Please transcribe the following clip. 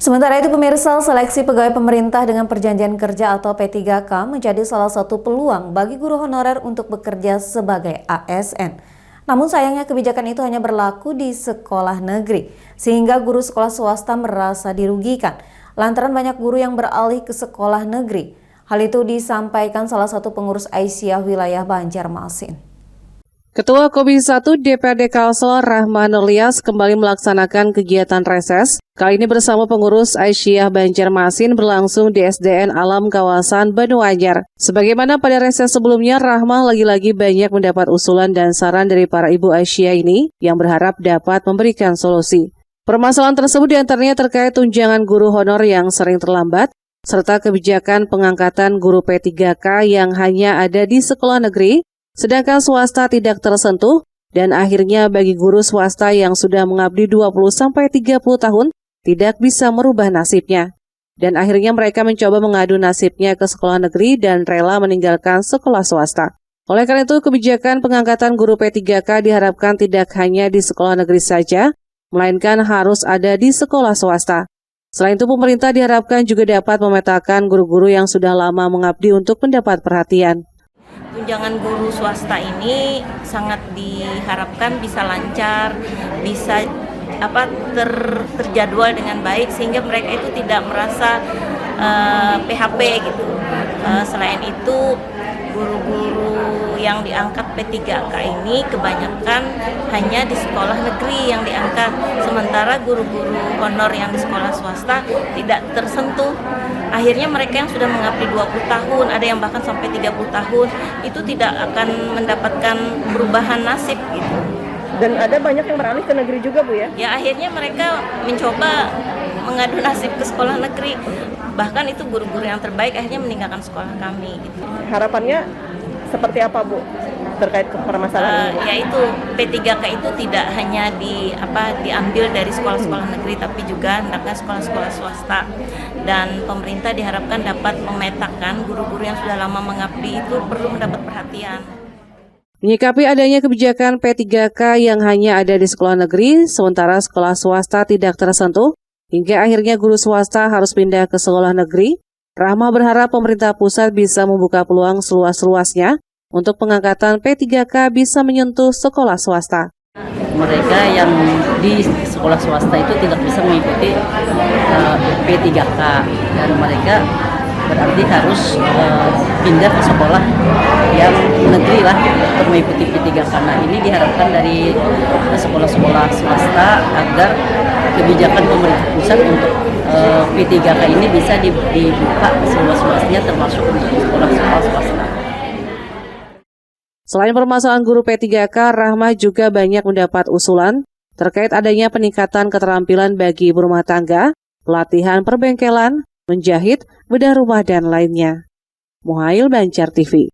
Sementara itu pemirsa, seleksi pegawai pemerintah dengan perjanjian kerja atau P3K menjadi salah satu peluang bagi guru honorer untuk bekerja sebagai ASN. Namun sayangnya kebijakan itu hanya berlaku di sekolah negeri, sehingga guru sekolah swasta merasa dirugikan lantaran banyak guru yang beralih ke sekolah negeri. Hal itu disampaikan salah satu pengurus Aisyah wilayah Banjarmasin. Ketua Komisi 1 DPRD Kalsel Rahman Nurlias kembali melaksanakan kegiatan reses. Kali ini bersama pengurus Aisyah Banjarmasin berlangsung di SDN Alam kawasan Banyuanyar. Sebagaimana pada reses sebelumnya, Rahmah lagi-lagi banyak mendapat usulan dan saran dari para ibu Aisyah ini yang berharap dapat memberikan solusi. Permasalahan tersebut diantaranya terkait tunjangan guru honor yang sering terlambat, serta kebijakan pengangkatan guru P3K yang hanya ada di sekolah negeri, sedangkan swasta tidak tersentuh, dan akhirnya bagi guru swasta yang sudah mengabdi 20-30 tahun tidak bisa merubah nasibnya. Dan akhirnya mereka mencoba mengadu nasibnya ke sekolah negeri dan rela meninggalkan sekolah swasta. Oleh karena itu, kebijakan pengangkatan guru P3K diharapkan tidak hanya di sekolah negeri saja, melainkan harus ada di sekolah swasta. Selain itu, pemerintah diharapkan juga dapat memetakan guru-guru yang sudah lama mengabdi untuk mendapat perhatian. Tunjangan guru swasta ini sangat diharapkan bisa lancar, bisa terjadwal dengan baik sehingga mereka itu tidak merasa PHP gitu. Selain itu, guru-guru yang diangkat P3K ini kebanyakan hanya di sekolah negeri yang diangkat, sementara guru-guru honor yang di sekolah swasta tidak tersentuh. Akhirnya mereka yang sudah mengabdi 20 tahun, ada yang bahkan sampai 30 tahun, itu tidak akan mendapatkan perubahan nasib gitu. Dan ada banyak yang beralih ke negeri juga, Bu, ya? Ya, akhirnya mereka mencoba mengadu nasib ke sekolah negeri. Bahkan itu guru-guru yang terbaik akhirnya meninggalkan sekolah kami gitu. Harapannya seperti apa, Bu, terkait permasalahan ini? Yaitu P3K itu tidak hanya diambil dari sekolah-sekolah negeri, tapi juga hendaknya sekolah-sekolah swasta. Dan pemerintah diharapkan dapat memetakan guru-guru yang sudah lama mengabdi itu perlu mendapat perhatian. Menyikapi adanya kebijakan P3K yang hanya ada di sekolah negeri, sementara sekolah swasta tidak tersentuh, hingga akhirnya guru swasta harus pindah ke sekolah negeri, Rahmah berharap pemerintah pusat bisa membuka peluang seluas-luasnya untuk pengangkatan P3K bisa menyentuh sekolah swasta. Mereka yang di sekolah swasta itu tidak bisa mengikuti P3K dan mereka berarti harus pindah ke sekolah yang negeri lah untuk mengikuti P3K. Nah, ini diharapkan dari sekolah-sekolah swasta agar kebijakan pemerintah pusat untuk P3K ini bisa dibuka seluas-luasnya termasuk untuk sekolah-sekolah swasta. Selain permasalahan guru P3K, Rahmah juga banyak mendapat usulan terkait adanya peningkatan keterampilan bagi ibu rumah tangga, pelatihan perbengkelan, menjahit, bedah rumah, dan lainnya. Muhail Banjar TV.